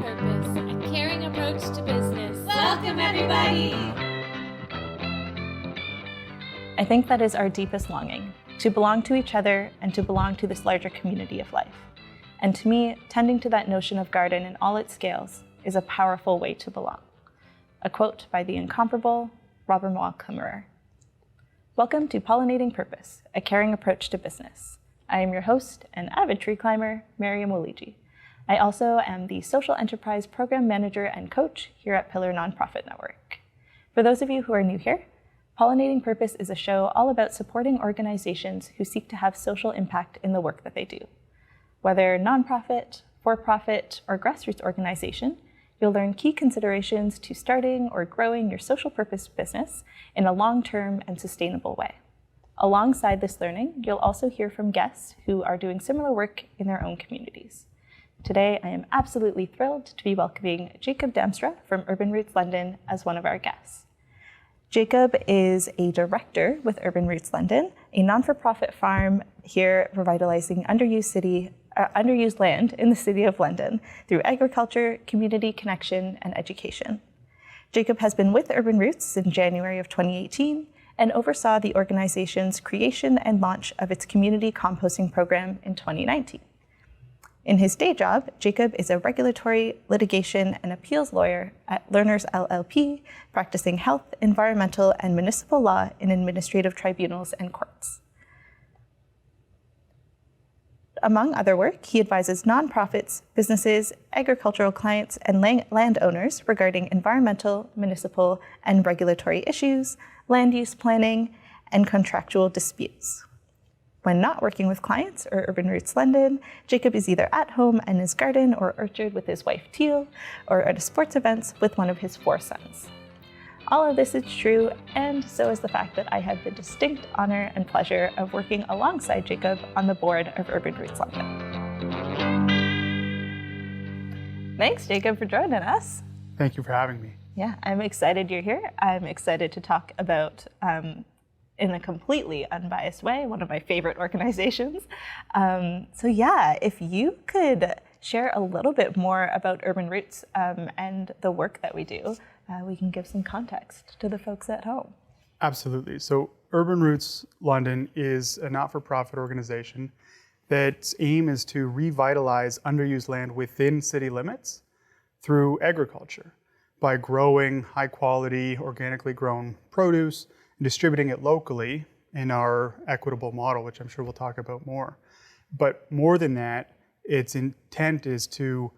Purpose, a caring approach to business. Welcome, everybody! I think that is our deepest longing, to belong to each other and to belong to this larger community of life. And to me, tending to that notion of garden in all its scales is a powerful way to belong. A quote by the incomparable Robert Kammerer. Welcome to Pollinating Purpose, a caring approach to business. I am your host and avid tree climber, Miriam Waliji. I also am the Social Enterprise Program Manager and Coach here at Pillar Nonprofit Network. For those of you who are new here, Pollinating Purpose is a show all about supporting organizations who seek to have social impact in the work that they do. Whether nonprofit, for-profit, or grassroots organization, you'll learn key considerations to starting or growing your social purpose business in a long-term and sustainable way. Alongside this learning, you'll also hear from guests who are doing similar work in their own communities. Today, I am absolutely thrilled to be welcoming Jacob Damstra from Urban Roots London as one of our guests. Jacob is a director with Urban Roots London, a non-for-profit farm here revitalizing underused land in the City of London through agriculture, community connection, and education. Jacob has been with Urban Roots since January of 2018 and oversaw the organization's creation and launch of its community composting program in 2019. In his day job, Jacob is a regulatory, litigation, and appeals lawyer at Learners LLP, practicing health, environmental, and municipal law in administrative tribunals and courts. Among other work, he advises nonprofits, businesses, agricultural clients, and landowners regarding environmental, municipal, and regulatory issues, land use planning, and contractual disputes. When not working with clients or Urban Roots London, Jacob is either at home in his garden or orchard with his wife Teal, or at sports events with one of his 4 sons. All of this is true, and so is the fact that I have the distinct honor and pleasure of working alongside Jacob on the board of Urban Roots London. Thanks, Jacob, for joining us. Thank you for having me. Yeah, I'm excited you're here. I'm excited to talk about, in a completely unbiased way, one of my favorite organizations. So yeah, if you could share a little bit more about Urban Roots and the work that we do, we can give some context to the folks at home. Absolutely. So Urban Roots London is a not-for-profit organization that's aim is to revitalize underused land within city limits through agriculture by growing high-quality, organically grown produce and distributing it locally in our equitable model, which I'm sure we'll talk about more. But more than that, its intent is to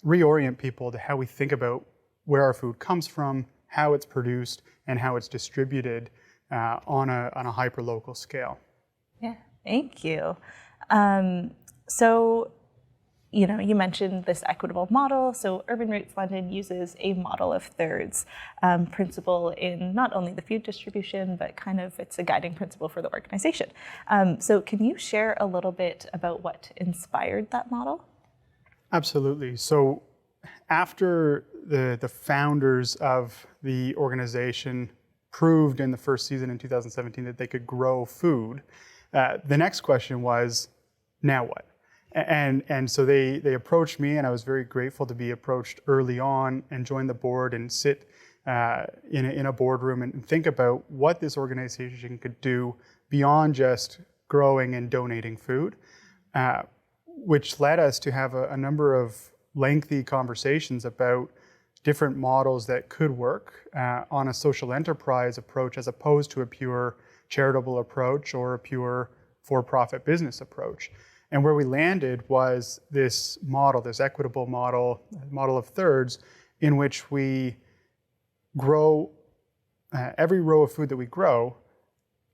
reorient people to how we think about where our food comes from, how it's produced, and how it's distributed on a hyper-local scale. Yeah, thank you. So, you mentioned this equitable model. So Urban Roots London uses a model of thirds principle in not only the food distribution, but kind of it's a guiding principle for the organization. So can you share a little bit about what inspired that model? Absolutely. So after the founders of the organization proved in the first season in 2017 that they could grow food, the next question was, now what? And so they approached me, and I was very grateful to be approached early on and join the board and sit in a boardroom and think about what this organization could do beyond just growing and donating food, which led us to have a number of lengthy conversations about different models that could work on a social enterprise approach as opposed to a pure charitable approach or a pure for-profit business approach. And where we landed was this model, this equitable model of thirds, in which we grow every row of food that we grow,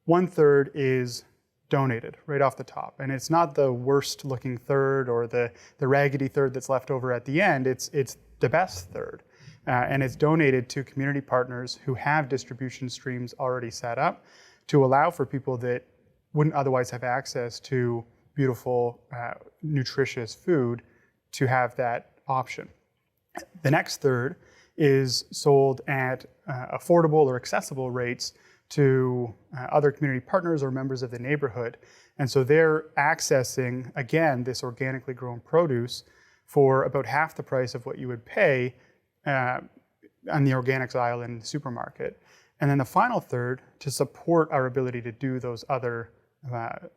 1/3 is donated right off the top. And it's not the worst looking third or the raggedy third that's left over at the end, it's the best third. And it's donated to community partners who have distribution streams already set up to allow for people that wouldn't otherwise have access to beautiful, nutritious food to have that option. The next third is sold at affordable or accessible rates to other community partners or members of the neighborhood. And so they're accessing, again, this organically grown produce for about half the price of what you would pay on the organics aisle in the supermarket. And then the final third, to support our ability to do those other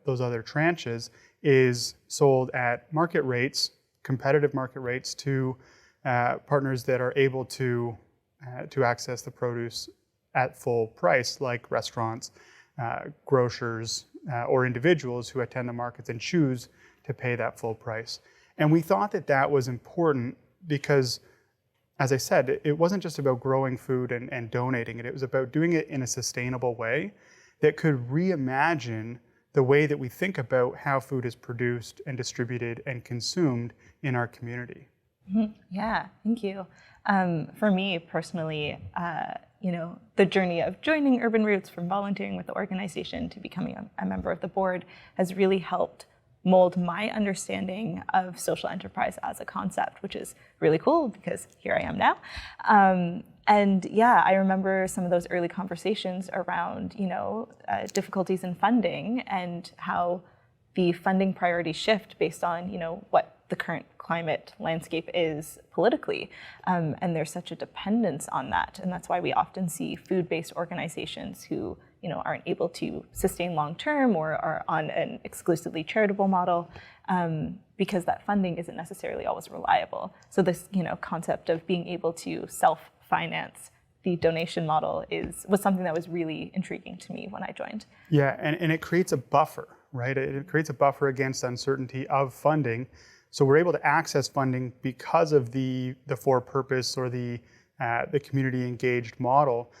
tranches, is sold at market rates, competitive market rates, to partners that are able to access the produce at full price, like restaurants, grocers, or individuals who attend the markets and choose to pay that full price. And we thought that that was important because, as I said, it wasn't just about growing food and donating it. It was about doing it in a sustainable way that could reimagine the way that we think about how food is produced and distributed and consumed in our community. Mm-hmm. Yeah, thank you. For me personally, the journey of joining Urban Roots, from volunteering with the organization to becoming a member of the board, has really helped mold my understanding of social enterprise as a concept, which is really cool because here I am now. And yeah, I remember some of those early conversations around, difficulties in funding and how the funding priorities shift based on, what the current climate landscape is politically. And there's such a dependence on that. And that's why we often see food-based organizations who, aren't able to sustain long-term or are on an exclusively charitable model, because that funding isn't necessarily always reliable. So this, concept of being able to self-finance the donation model was something that was really intriguing to me when I joined. Yeah, and it creates a buffer, right? It creates a buffer against uncertainty of funding. So we're able to access funding because of the for-purpose or the community engaged model,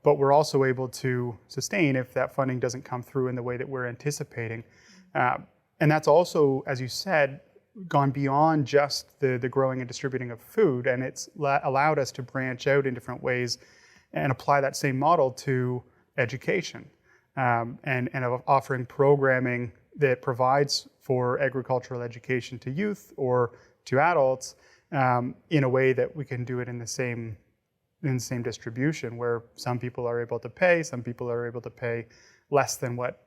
but we're also able to sustain if that funding doesn't come through in the way that we're anticipating. And that's also, as you said, gone beyond just the growing and distributing of food, and it's allowed us to branch out in different ways and apply that same model to education, and of offering programming that provides for agricultural education to youth or to adults, in a way that we can do it in the same distribution, where some people are able to pay, some people are able to pay less than what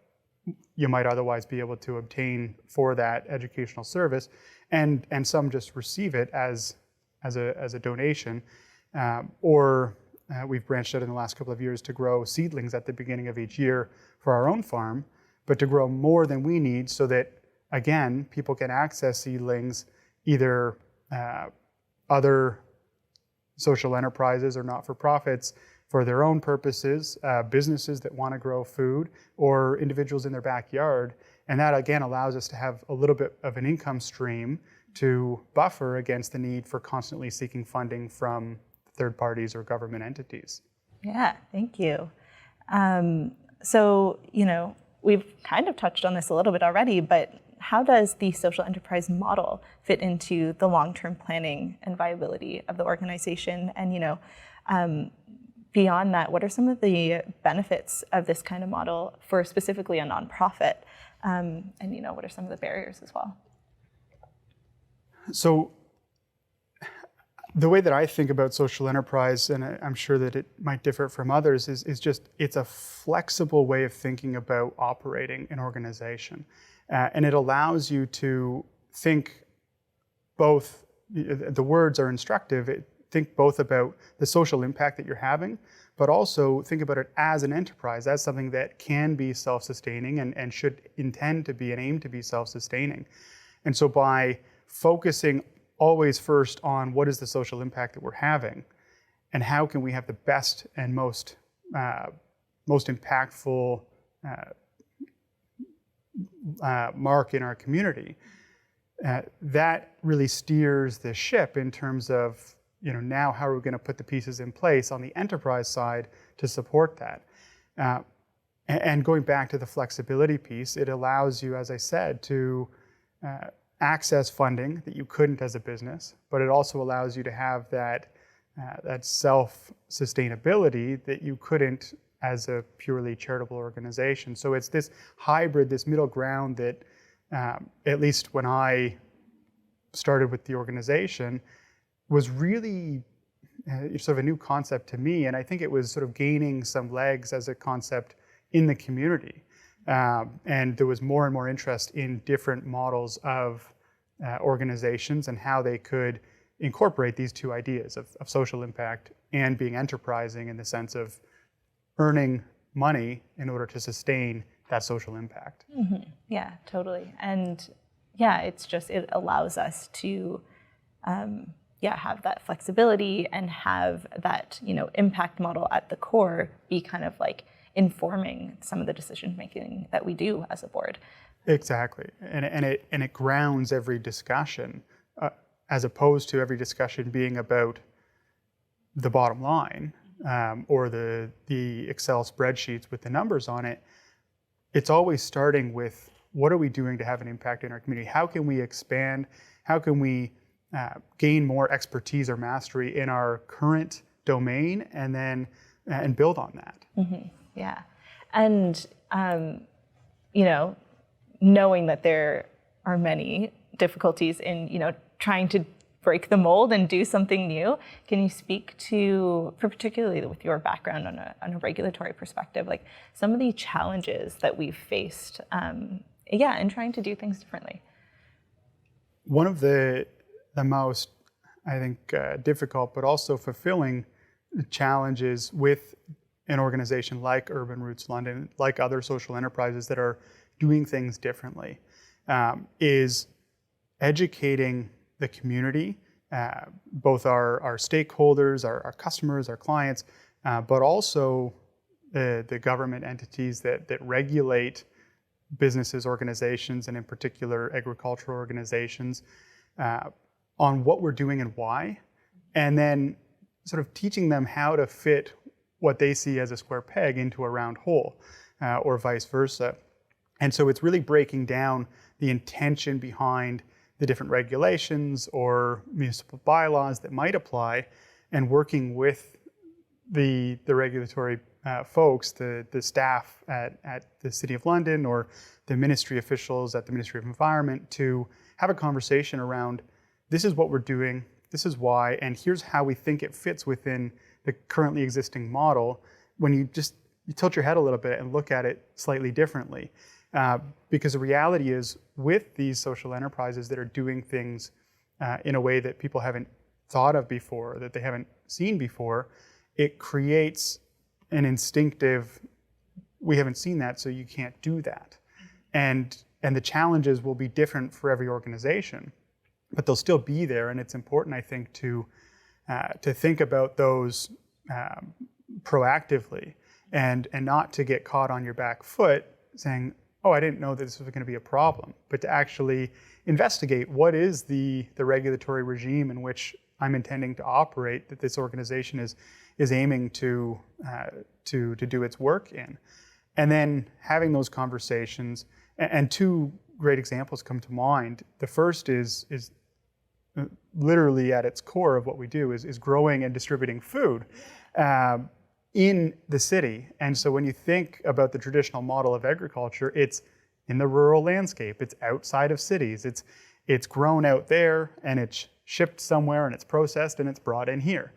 you might otherwise be able to obtain for that educational service, and some just receive it as a donation, or we've branched out in the last couple of years to grow seedlings at the beginning of each year for our own farm, but to grow more than we need so that, again, people can access seedlings, either other social enterprises or not-for-profits for their own purposes, businesses that want to grow food, or individuals in their backyard. And that, again, allows us to have a little bit of an income stream to buffer against the need for constantly seeking funding from third parties or government entities. Yeah, thank you. So, we've kind of touched on this a little bit already, but how does the social enterprise model fit into the long-term planning and viability of the organization? And, beyond that, what are some of the benefits of this kind of model for specifically a nonprofit? And, what are some of the barriers as well? So the way that I think about social enterprise, and I'm sure that it might differ from others, is just it's a flexible way of thinking about operating an organization. And it allows you to think both, the words are instructive, think both about the social impact that you're having, but also think about it as an enterprise, as something that can be self-sustaining and should intend to be and aim to be self-sustaining. And so by focusing always first on what is the social impact that we're having, and how can we have the best and most impactful mark in our community, that really steers the ship in terms of, now how are we going to put the pieces in place on the enterprise side to support that. And going back to the flexibility piece, it allows you, as I said, to access funding that you couldn't as a business, but it also allows you to have that self-sustainability that you couldn't as a purely charitable organization. So it's this hybrid, this middle ground that, at least when I started with the organization, was really sort of a new concept to me. And I think it was sort of gaining some legs as a concept in the community. And there was more and more interest in different models of organizations and how they could incorporate these two ideas of social impact and being enterprising in the sense of earning money in order to sustain that social impact. Mm-hmm. Yeah, totally. And yeah, it allows us to have that flexibility and have that, impact model at the core be kind of like informing some of the decision making that we do as a board. Exactly, and it grounds every discussion, as opposed to every discussion being about the bottom line or the Excel spreadsheets with the numbers on it. It's always starting with, what are we doing to have an impact in our community? How can we expand? How can we gain more expertise or mastery in our current domain, and then and build on that? Mm-hmm. Yeah, and knowing that there are many difficulties in trying to break the mold and do something new, can you speak to, for particularly with your background on a regulatory perspective, like some of the challenges that we've faced, in trying to do things differently? One of the most, I think, difficult but also fulfilling challenges with an organization like Urban Roots London, like other social enterprises that are doing things differently, is educating the community, both our stakeholders, our customers, our clients, but also the government entities that regulate businesses, organizations, and in particular agricultural organizations, on what we're doing and why, and then sort of teaching them how to fit what they see as a square peg into a round hole, or vice versa. And so it's really breaking down the intention behind the different regulations or municipal bylaws that might apply, and working with the regulatory folks, the staff at the City of London or the ministry officials at the Ministry of Environment, to have a conversation around, this is what we're doing, this is why, and here's how we think it fits within the currently existing model, when you tilt your head a little bit and look at it slightly differently. Because the reality is, with these social enterprises that are doing things in a way that people haven't thought of before, that they haven't seen before, it creates an instinctive, we haven't seen that, so you can't do that. And the challenges will be different for every organization, but they'll still be there. And it's important, I think, to think about those proactively, and not to get caught on your back foot saying, oh, I didn't know that this was going to be a problem, but to actually investigate, what is the regulatory regime in which I'm intending to operate, that this organization is aiming to do its work in. And then having those conversations, and two great examples come to mind. The first is literally at its core of what we do is growing and distributing food in the city. And so when you think about the traditional model of agriculture, it's in the rural landscape, it's outside of cities, it's grown out there, and it's shipped somewhere, and it's processed, and it's brought in here.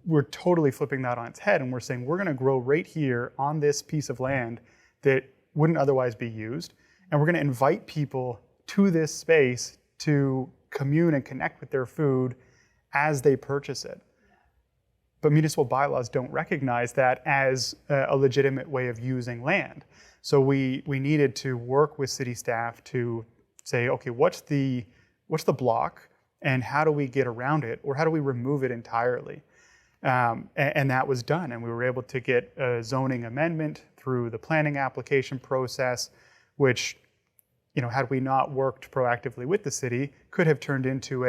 We're totally flipping that on its head, and we're saying we're going to grow right here on this piece of land that wouldn't otherwise be used, and we're going to invite people to this space to commune and connect with their food as they purchase it. But municipal bylaws don't recognize that as a legitimate way of using land. So we needed to work with city staff to say, okay, what's the block, and how do we get around it, or how do we remove it entirely? And that was done, and we were able to get a zoning amendment through the planning application process, which, had we not worked proactively with the city, could have turned into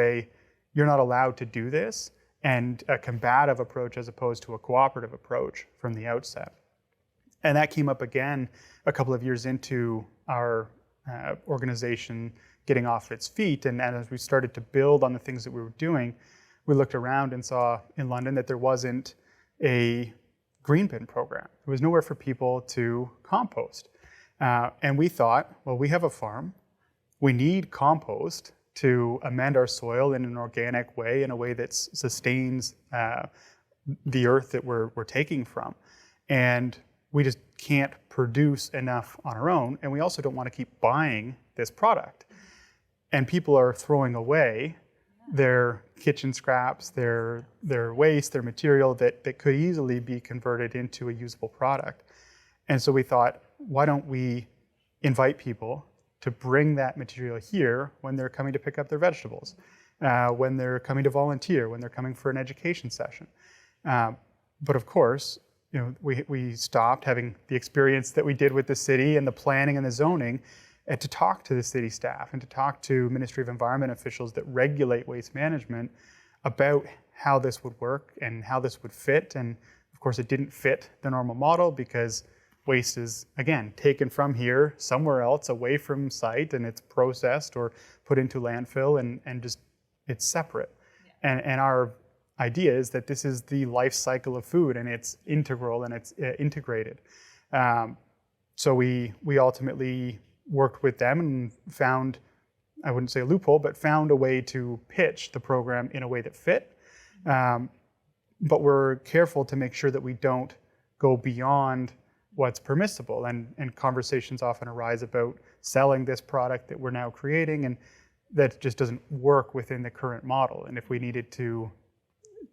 you're not allowed to do this, and a combative approach as opposed to a cooperative approach from the outset. And that came up again a couple of years into our organization getting off its feet. And as we started to build on the things that we were doing, we looked around and saw in London that there wasn't a green bin program. There was nowhere for people to compost. And we thought, well, we have a farm. We need compost to amend our soil in an organic way, in a way that sustains the earth that we're taking from. And we just can't produce enough on our own. And we also don't want to keep buying this product. and people are throwing away their kitchen scraps, their waste, their material that could easily be converted into a usable product. And so we thought, why don't we invite people to bring that material here when they're coming to pick up their vegetables, when they're coming to volunteer, when they're coming for an education session. But of course, we stopped having the experience that we did with the city and the planning and the zoning, and to talk to the city staff and to talk to Ministry of Environment officials that regulate waste management about how this would work and how this would fit. And of course, it didn't fit the normal model because waste is, again, taken from here somewhere else away from site, and it's processed or put into landfill, and just it's separate. Yeah. And our idea is that this is the life cycle of food, and it's integral and it's integrated. So we ultimately worked with them and found, I wouldn't say a loophole, but found a way to pitch the program in a way that fit. But we're careful to make sure that we don't go beyond what's permissible. And conversations often arise about selling this product that we're now creating, and that just doesn't work within the current model. And if we needed to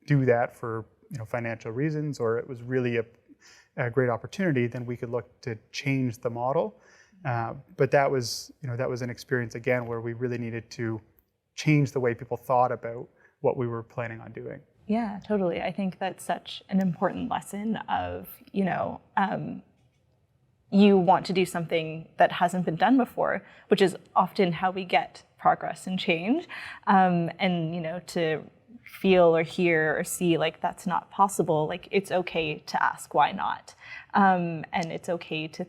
do that for financial reasons, or it was really a great opportunity, then we could look to change the model. But that was an experience again where we really needed to change the way people thought about what we were planning on doing. Yeah, totally. I think that's such an important lesson of, you want to do something that hasn't been done before, which is often how we get progress and change. And to feel or hear or see like that's not possible, like it's okay to ask why not. And it's okay to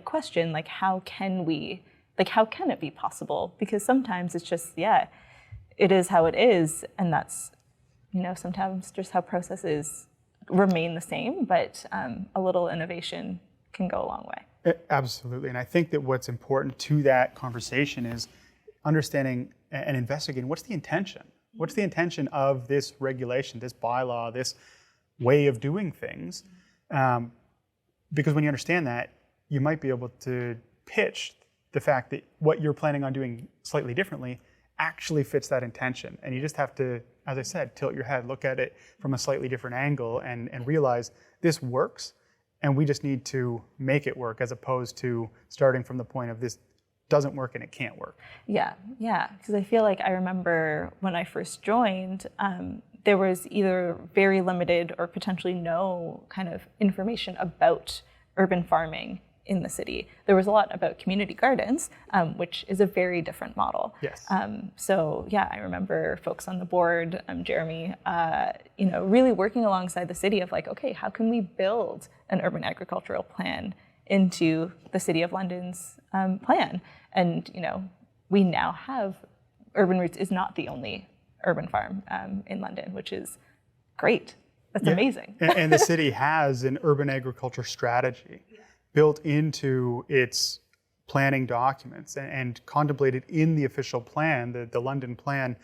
question, how can it be possible? Because sometimes it's just, it is how it is. And that's, sometimes just how processes remain the same, but a little innovation can go a long way. Absolutely. And I think that what's important to that conversation is understanding and investigating what's the intention? What's the intention of this regulation, this bylaw, this way of doing things? Because when you understand that, you might be able to pitch the fact that what you're planning on doing slightly differently actually fits that intention. And you just have to, as I said, tilt your head, look at it from a slightly different angle and realize this works, and we just need to make it work, as opposed to starting from the point of this doesn't work and it can't work. Yeah, because I feel like I remember when I first joined, there was either very limited or potentially no kind of information about urban farming in the city. There was a lot about community gardens, which is a very different model. Yes. I remember folks on the board, Jeremy, really working alongside the city of okay, how can we build an urban agricultural plan into the City of London's plan? And we now have Urban Roots is not the only urban farm in London, which is great. That's amazing. And the city has an urban agriculture strategy built into its planning documents and contemplated in the official plan, the London plan,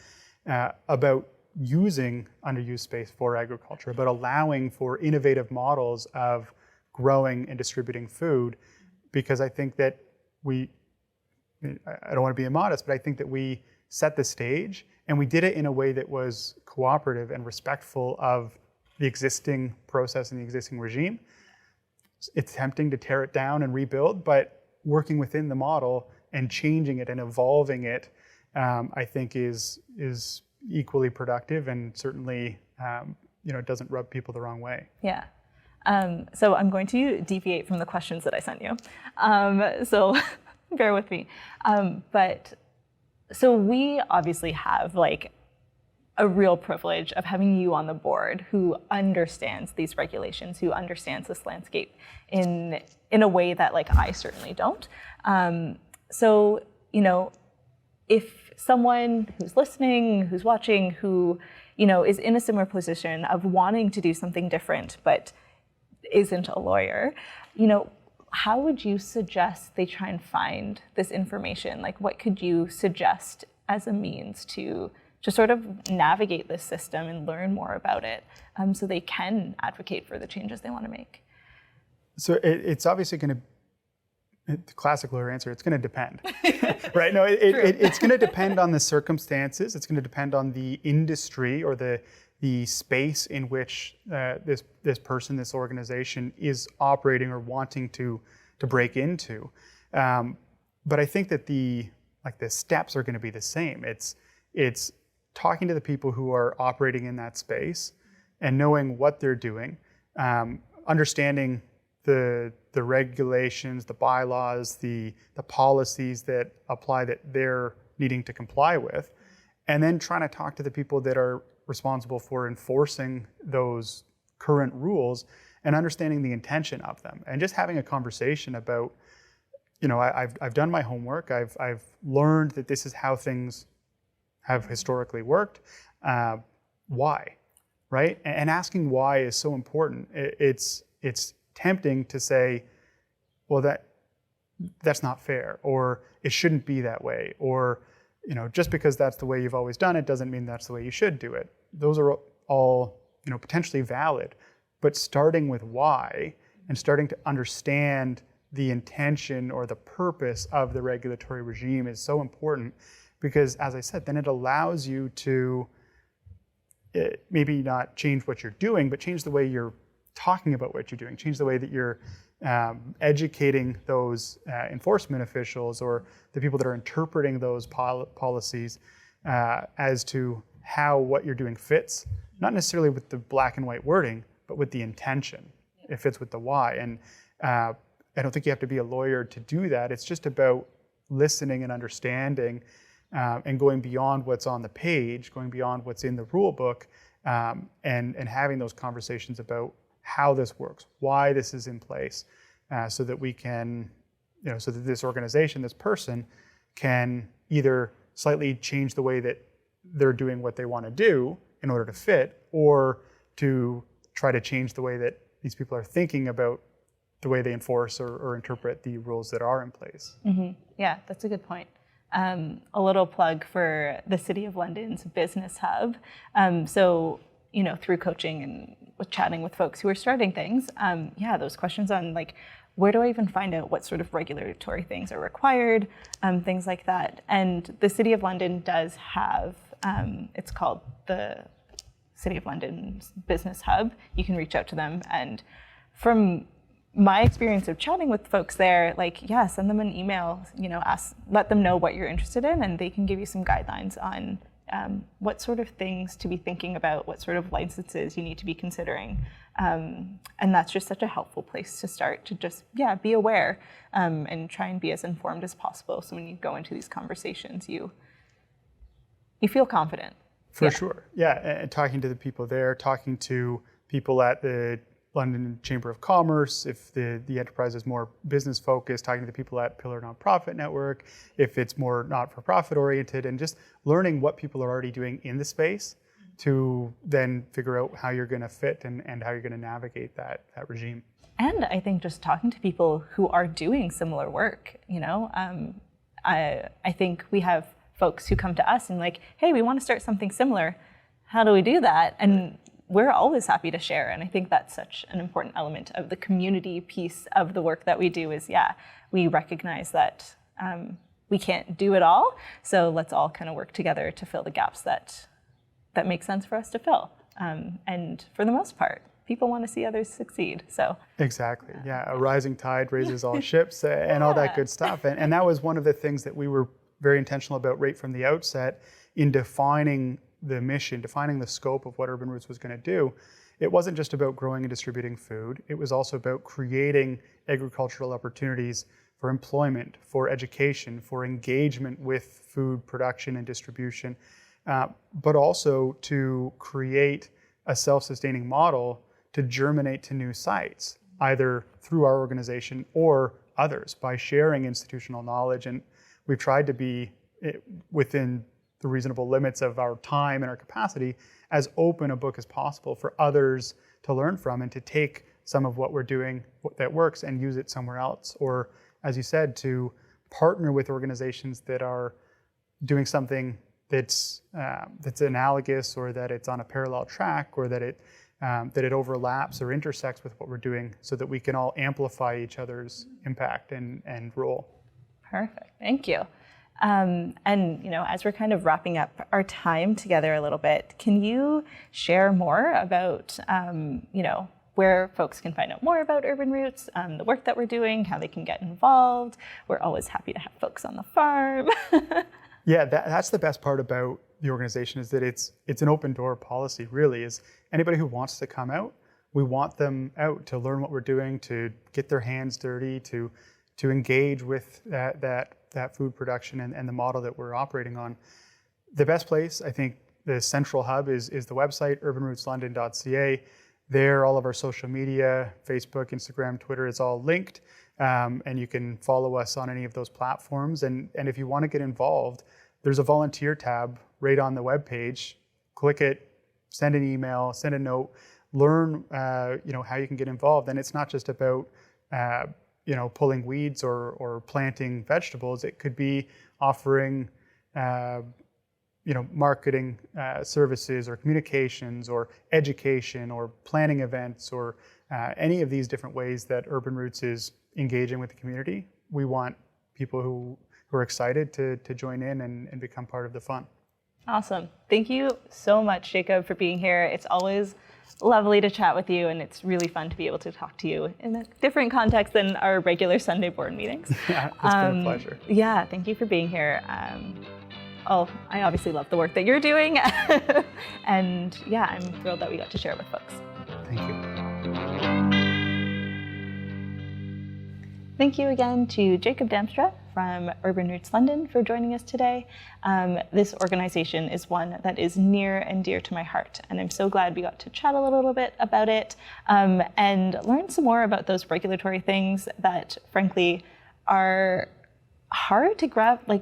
about using underused space for agriculture, but allowing for innovative models of growing and distributing food. Because I think that I don't want to be immodest, but I think that we set the stage, and we did it in a way that was cooperative and respectful of the existing process and the existing regime. It's tempting to tear it down and rebuild, but working within the model and changing it and evolving it, I think is equally productive, and certainly it doesn't rub people the wrong way. Yeah. So I'm going to deviate from the questions that I sent you. So bear with me. So we obviously have a real privilege of having you on the board who understands these regulations, who understands this landscape in a way that I certainly don't. So, if someone who's listening, who's watching, who, is in a similar position of wanting to do something different, but isn't a lawyer, how would you suggest they try and find this information? What could you suggest as a means to sort of navigate this system and learn more about it, so they can advocate for the changes they want to make? So it's obviously going to the classic lawyer answer, it's going to depend, right? No, it's going to depend on the circumstances. It's going to depend on the industry or the space in which this person, this organization is operating or wanting to break into. But I think that the steps are going to be the same. It's talking to the people who are operating in that space and knowing what they're doing, understanding the regulations, the bylaws, the policies that apply that they're needing to comply with, and then trying to talk to the people that are responsible for enforcing those current rules and understanding the intention of them, and just having a conversation about, I've done my homework. I've learned that this is how things have historically worked. Why, right? And asking why is so important. It's tempting to say, well, that's not fair, or it shouldn't be that way, or just because that's the way you've always done it doesn't mean that's the way you should do it. Those are all potentially valid, but starting with why and starting to understand the intention or the purpose of the regulatory regime is so important, because as I said, then it allows you to maybe not change what you're doing, but change the way you're talking about what you're doing, change the way that you're educating those enforcement officials or the people that are interpreting those policies as to how what you're doing fits, not necessarily with the black and white wording, but with the intention. It fits with the why. And I don't think you have to be a lawyer to do that. It's just about listening and understanding and going beyond what's on the page, going beyond what's in the rule book, and having those conversations about how this works, why this is in place, so that we can, so that this organization, this person, can either slightly change the way that they're doing what they want to do in order to fit, or to try to change the way that these people are thinking about the way they enforce or interpret the rules that are in place. Mm-hmm. Yeah, that's a good point. A little plug for the City of London's Business Hub. So, through coaching and with chatting with folks who are starting things, those questions on where do I even find out what sort of regulatory things are required, things like that. And the City of London does have, it's called the City of London's Business Hub. You can reach out to them, and from my experience of chatting with folks there, send them an email, let them know what you're interested in, and they can give you some guidelines on what sort of things to be thinking about, what sort of licenses you need to be considering. And that's just such a helpful place to start, to just, be aware and try and be as informed as possible. So when you go into these conversations, you feel confident. For sure. Yeah, and talking to the people there, talking to people at the London Chamber of Commerce, if the enterprise is more business focused, talking to the people at Pillar Nonprofit Network, if it's more not-for-profit oriented, and just learning what people are already doing in the space to then figure out how you're going to fit and how you're going to navigate that regime. And I think just talking to people who are doing similar work, I think we have folks who come to us and hey, we want to start something similar. How do we do that? And we're always happy to share. And I think that's such an important element of the community piece of the work that we do is, we recognize that we can't do it all. So let's all kind of work together to fill the gaps that make sense for us to fill. And for the most part, people want to see others succeed. So exactly. Yeah. A rising tide raises all ships and all that good stuff. And that was one of the things that we were very intentional about right from the outset in defining the mission, defining the scope of what Urban Roots was going to do. It wasn't just about growing and distributing food. It was also about creating agricultural opportunities for employment, for education, for engagement with food production and distribution, but also to create a self-sustaining model to germinate to new sites, either through our organization or others, by sharing institutional knowledge. And we've tried to be within the reasonable limits of our time and our capacity, as open a book as possible for others to learn from and to take some of what we're doing that works and use it somewhere else. Or, as you said, to partner with organizations that are doing something that's analogous, or that it's on a parallel track, or that it that it overlaps or intersects with what we're doing so that we can all amplify each other's impact and role. Perfect. Thank you. And as we're kind of wrapping up our time together a little bit, can you share more about, where folks can find out more about Urban Roots, the work that we're doing, how they can get involved? We're always happy to have folks on the farm. Yeah, that's the best part about the organization, is that it's an open door policy, really. Is anybody who wants to come out, we want them out to learn what we're doing, to get their hands dirty, to engage with that food production and the model that we're operating on. The best place, I think, the central hub is the website, urbanrootslondon.ca. There, all of our social media, Facebook, Instagram, Twitter, is all linked. And you can follow us on any of those platforms. And if you want to get involved, there's a volunteer tab right on the webpage. Click it, send an email, send a note, learn how you can get involved. And it's not just about pulling weeds or planting vegetables. It could be offering marketing services or communications or education or planning events or any of these different ways that Urban Roots is engaging with the community. We want people who are excited to join in and become part of the fun. Awesome. Thank you so much, Jacob, for being here. It's always lovely to chat with you, and it's really fun to be able to talk to you in a different context than our regular Sunday board meetings. Yeah, it's been a pleasure. Yeah, thank you for being here. I obviously love the work that you're doing. And yeah, I'm thrilled that we got to share it with folks. Thank you. Thank you again to Jacob Damstra from Urban Roots London for joining us today. This organization is one that is near and dear to my heart, and I'm so glad we got to chat a little bit about it and learn some more about those regulatory things that, frankly, are hard to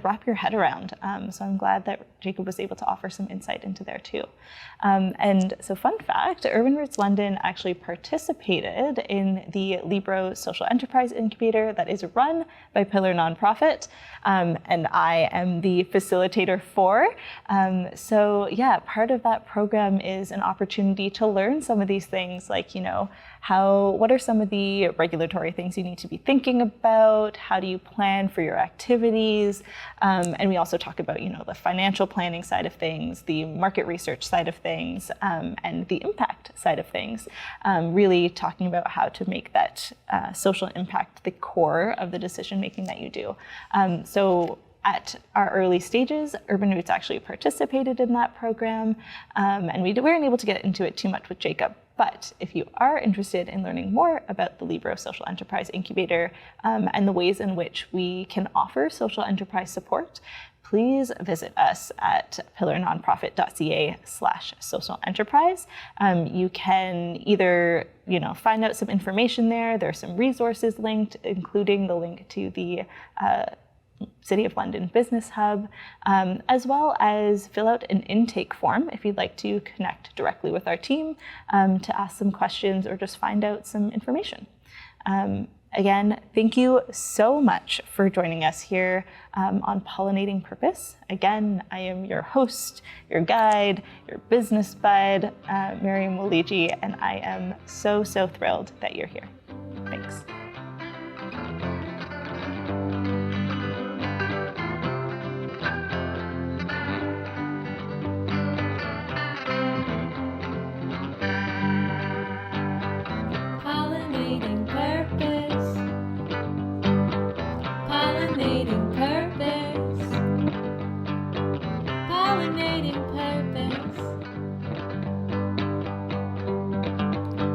wrap your head around. So I'm glad that Jacob was able to offer some insight into there too. And so fun fact, Urban Roots London actually participated in the Libro Social Enterprise Incubator that is run by Pillar Nonprofit. And I am the facilitator for. So yeah, part of that program is an opportunity to learn some of these things, like, what are some of the regulatory things you need to be thinking about? How do you plan for your activities? And we also talk about, the financial planning side of things, the market research side of things, and the impact side of things. Really talking about how to make that social impact the core of the decision making that you do. So at our early stages, Urban Roots actually participated in that program, and we weren't able to get into it too much with Jacob. But if you are interested in learning more about the Libro Social Enterprise Incubator and the ways in which we can offer social enterprise support, please visit us at pillarnonprofit.ca/social enterprise. You can either find out some information there. There's some resources linked, including the link to the City of London Business Hub, as well as fill out an intake form if you'd like to connect directly with our team to ask some questions or just find out some information. Again, thank you so much for joining us here on Pollinating Purpose. Again, I am your host, your guide, your business bud, Miriam Waliji, and I am so thrilled that you're here. Thanks. Pollinating purpose. Pollinating purpose. Pollinating purpose.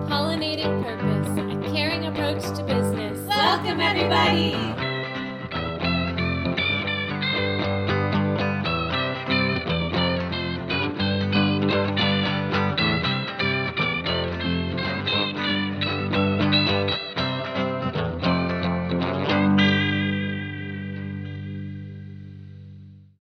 Pollinating purpose. A caring approach to business. Welcome, everybody.